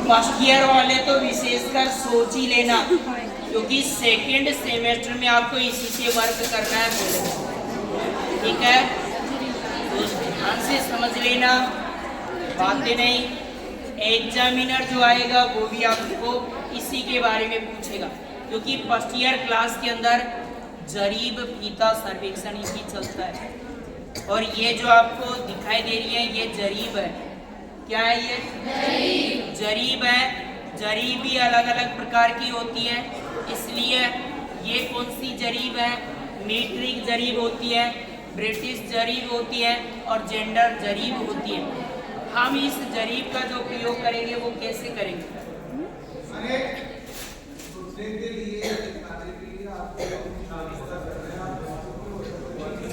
First year वाले तो विशेषकर सोच ही लेना, क्योंकि सेकंड सेमेस्टर में आपको इसी से वर्क करना है बोले। ठीक है, तो ध्यान से समझ लेना, बातें नहीं। एग्जामिनर जो आएगा वो भी आपको इसी के बारे में पूछेगा, क्योंकि फर्स्ट ईयर क्लास के अंदर जरीब फीता सर्वेक्षण ही चलता है। और ये जो आपको दिखाई दे रही है ये जरीब है। क्या है ये? जरीब। जरीब है। जरीब भी अलग अलग प्रकार की होती है, इसलिए ये कौन सी जरीब है? मीट्रिक जरीब होती है, ब्रिटिश जरीब होती है और जेंडर जरीब होती है। हम इस जरीब का जो प्रयोग करेंगे वो कैसे करेंगे?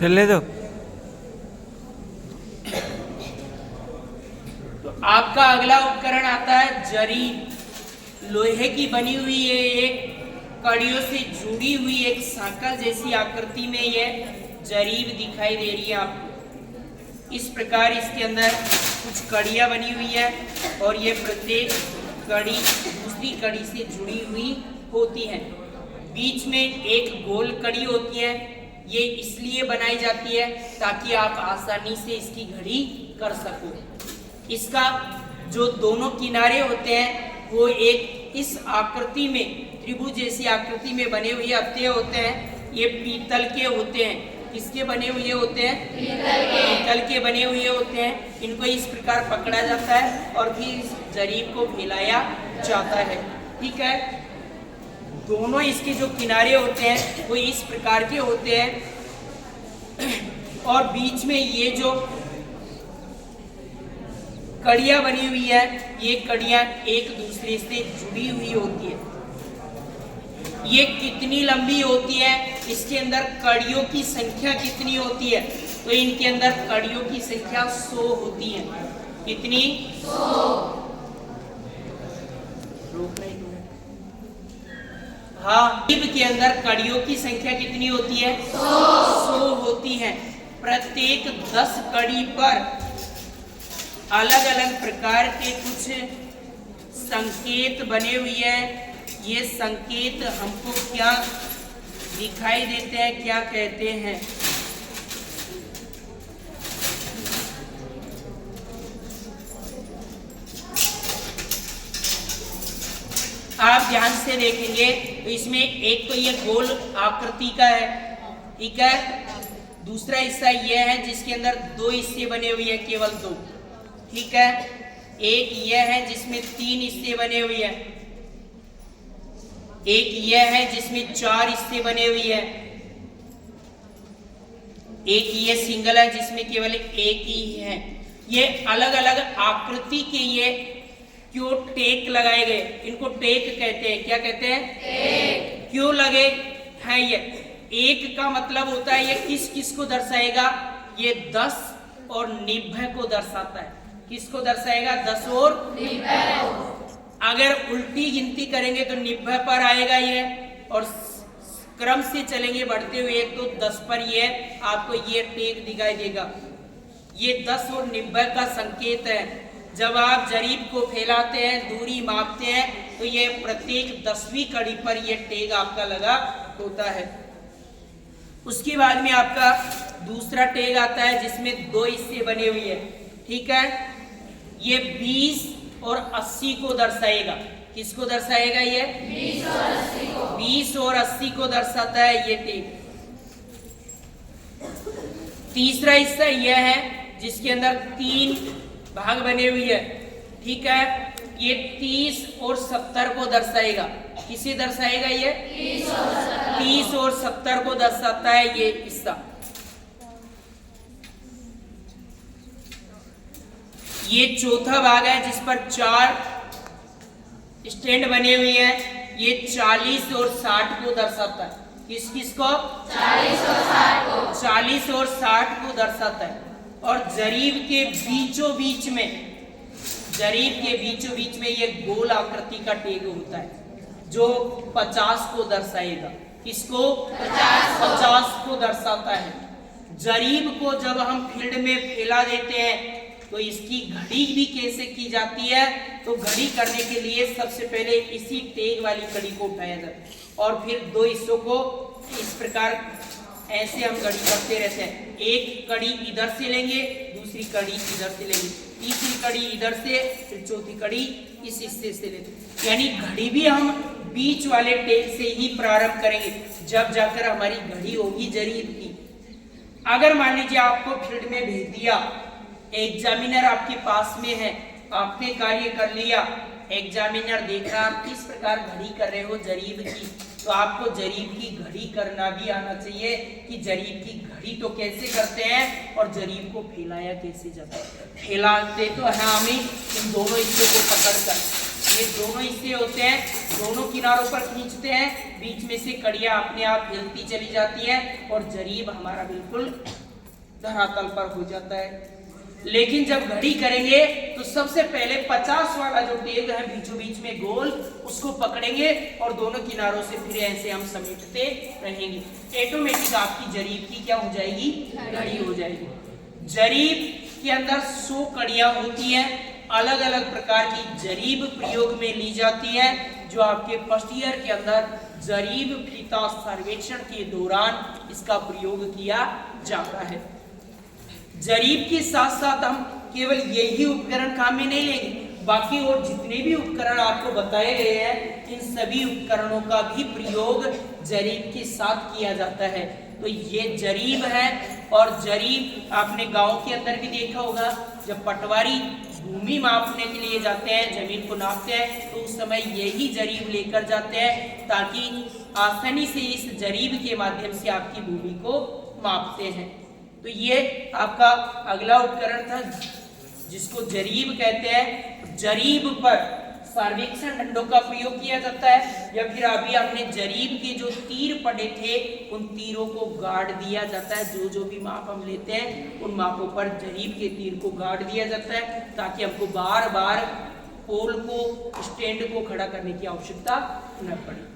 चलने दो। तो आपका अगला उपकरण आता है जरीब। लोहे की बनी हुई है, एक कड़ियों से जुड़ी हुई एक सांकल जैसी आकृति में ये जरीब दिखाई दे रही है आपको। इस प्रकार इसके अंदर कुछ कड़ियां बनी हुई है और ये प्रत्येक कड़ी दूसरी कड़ी से जुड़ी हुई होती है। बीच में एक गोल कड़ी होती है, ये इसलिए बनाई जाती है ताकि आप आसानी से इसकी घड़ी कर सको। इसका जो दोनों किनारे होते हैं वो एक इस आकृति में त्रिभुज जैसी आकृति में बने हुए अत्ते होते हैं। ये पीतल के होते हैं। किसके बने हुए होते हैं? पीतल के बने हुए होते हैं। इनको इस प्रकार पकड़ा जाता है और फिर इस जरीब को फैलाया जाता है। ठीक है, दोनों इसके जो किनारे होते हैं वो इस प्रकार के होते हैं और बीच में ये जो कड़ियां बनी हुई है ये कड़ियां एक दूसरे से जुड़ी हुई होती है। ये कितनी लंबी होती है, इसके अंदर कड़ियों की संख्या कितनी होती है? तो इनके अंदर कड़ियों की संख्या 100 होती है। कितनी? 100। हाँ, जरीब के अंदर कड़ियों की संख्या कितनी होती है? 100 होती है। प्रत्येक 10 कड़ी पर अलग अलग प्रकार के कुछ संकेत बने हुए हैं। ये संकेत हमको क्या दिखाई देते हैं, क्या कहते हैं? आप ध्यान से देखेंगे तो इसमें एक तो ये गोल आकृति का है, ठीक है। दूसरा हिस्सा ये है जिसके अंदर 2 हिस्से बने हुए हैं, केवल 2, ठीक है। एक यह है जिसमें 3 हिस्से बने हुए हैं, एक यह है जिसमें 4 हिस्से बने हुए हैं, एक ये सिंगल है जिसमें केवल एक ही है। ये अलग अलग आकृति के ये क्यों टेक लगाए गए, इनको टेक कहते हैं। क्या कहते हैं? टेक। क्यों लगे हैं ये? एक का मतलब होता है ये किस किस को दर्शाएगा? ये 10 और 90 को दर्शाता है। किसको दर्शाएगा? 10 और 90। अगर उल्टी गिनती करेंगे तो 90 पर आएगा ये, और क्रम से चलेंगे बढ़ते हुए तो 10 पर ये आपको ये टेक दिखाई देगा। ये 10 और 90 का संकेत है। जब आप जरीब को फैलाते हैं, दूरी मापते हैं, तो ये प्रत्येक 10वीं कड़ी पर ये टेग आपका लगा होता है। उसके बाद में आपका दूसरा टेग आता है जिसमें 2 हिस्से बने हुए हैं, ठीक है। ये 20 और 80 को दर्शाएगा। किसको दर्शाएगा? ये 20 और 80 को। 20 और 80 को दर्शाता है ये टेग। तीसरा हिस्सा यह है जिसके अंदर 3 भाग बने हुए हैं, ठीक है। ये 30 और 70 को दर्शाएगा। किसे दर्शाएगा? ये 30 और 70 को दर्शाता है ये हिस्सा। ये चौथा भाग है जिस पर 4 स्टैंड बने हुए हैं। ये 40 और 60 को दर्शाता है। किस किस को? 40 और 60 को। 40 और 60 को दर्शाता है। और जरीब के बीचों बीच में, जरीब के बीचों बीच में ये गोल आकृति का टेग होता है जो 50 को दर्शाएगा। किसको? 50 को दर्शाता है। जरीब को जब हम फील्ड में फैला देते हैं तो इसकी घड़ी भी कैसे की जाती है, तो घड़ी करने के लिए सबसे पहले इसी टेक वाली कड़ी को उठाया जाता है और फिर दो हिस्सों को इस प्रकार ऐसे हम घड़ी करते रहते हैं। एक कड़ी इधर से लेंगे, दूसरी कड़ी इधर से लेंगे, तीसरी कड़ी इधर से, फिर चौथी कड़ी इस हिस्से से लेते हैं। यानी घड़ी भी हम बीच वाले टेक से ही प्रारंभ करेंगे, जब जाकर हमारी घड़ी होगी जरीब की। अगर मान लीजिए आपको फील्ड में भेज दिया, एग्जामिनर आपके पास में है, आपने कार्य कर लिया, एग्जामिनर देख रहा आप किस प्रकार घड़ी कर रहे हो जरीब की, तो आपको जरीब की घड़ी करना भी आना चाहिए कि जरीब की घड़ी तो कैसे करते हैं और जरीब को फैलाया कैसे जाता है। फैलाते तो है हमें इन दोनों हिस्सों को पकड़कर, ये दोनों हिस्से होते हैं, दोनों किनारों पर खींचते हैं, बीच में से कड़ियां अपने आप हिलती चली जाती है और जरीब हमारा बिल्कुल धरातल पर हो जाता है। लेकिन जब घड़ी करेंगे तो सबसे पहले 50 वाला जो टेग है बीचों बीच में गोल, उसको पकड़ेंगे और दोनों किनारों से फिर ऐसे हम समेटते रहेंगे। ऑटोमेटिक आपकी जरीब की क्या हो जाएगी, घड़ी हो जाएगी। जरीब के अंदर 100 कड़ियां होती हैं, अलग अलग प्रकार की जरीब प्रयोग में ली जाती है, जो आपके फर्स्ट ईयर के अंदर जरीब फीता सर्वेक्षण के दौरान इसका प्रयोग किया जाता है। जरीब के साथ साथ हम केवल यही उपकरण काम में नहीं लेंगे, बाकी और जितने भी उपकरण आपको बताए गए हैं, इन सभी उपकरणों का भी प्रयोग जरीब के साथ किया जाता है। तो ये जरीब है, और जरीब आपने गांव के अंदर भी देखा होगा, जब पटवारी भूमि मापने के लिए जाते हैं, जमीन को नापते हैं, तो उस समय यही जरीब लेकर जाते हैं ताकि आसानी से इस जरीब के माध्यम से आपकी भूमि को मापते हैं। तो ये आपका अगला उपकरण था जिसको जरीब कहते हैं। जरीब पर सर्वेक्षण डंडों का प्रयोग किया जाता है, या फिर अभी हमने जरीब के जो तीर पड़े थे उन तीरों को गाड़ दिया जाता है। जो भी माप हम लेते हैं उन मापों पर जरीब के तीर को गाड़ दिया जाता है ताकि हमको बार बार पोल को, स्टैंड को खड़ा करने की आवश्यकता न पड़े।